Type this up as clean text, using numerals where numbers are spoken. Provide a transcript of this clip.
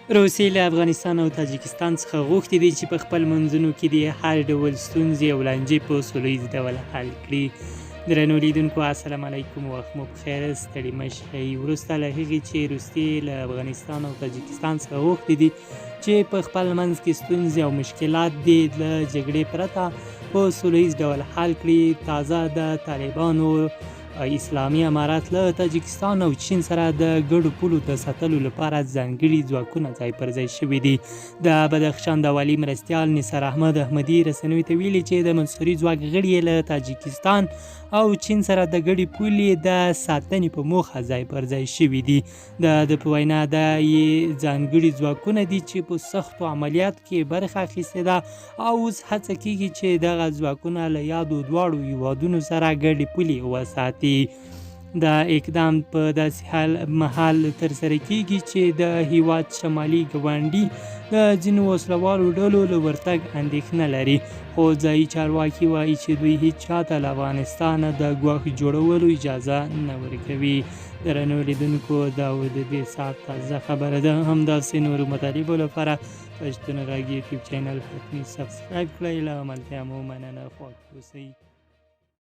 روسیې له افغانستان او تاجکستان څخه غوښتي دي چې په خپل منځونو کې د هر ډول ستونزې او لانجې په سوله ییز ډول حل کړي. درنو لیدونکو السلام علیکم، وخت مو بخیر، ستړي مه شئ. وروسته له هغې چې روسیې له افغانستان او تاجکستان څخه غوښتي دي چې په خپل منځ کې ستونزې او مشکلات دې له جګړې پرته په سوله ییز ډول حل کړي، تازه د طالبانو اسلامي امارات له تاجکستان او چین سره د ګډو پولو د ساتلو لپاره ځانګړي ځواکونه ځای پر ځای شوي دي. د بدخشان د والي مرستیال نثار احمد احمدي رسنیو ته ویلي چې د منصوري ځواک غړي یې له تاجکستان او چین سره د ګډې پولې د ساتنې په موخه ځای پر ځای شوي دي. د په وینا د ځانګړي ځواکونه دي چې په سختو عملیاتو کې برخه اخیستې ده او اوس هڅه کیږي چې دغه ځواکونه له یادو دواړو هیوادونو سره ګډې پولې وساتي. دا اقدام په داسې مهال ترسره کیږي چې د هیواد شمالي ګاونډي د ځینو وسلوالو ډلو له ورتګ اندېښنه لري، خو ځایي چارواکي وایي چې دوی هیڅ چاته له افغانستانه د ګواښ جوړولو اجازه نه ورکوي. درنو لیدونکو، دا و د دې ساعت تازه خبره ده. همداسې نورو مطالبو لپاره پښتون غږ یوټیوب چینل حتمي سبسکرایب کړئ. له ملتیا مو مننه، خوښ اوسئ.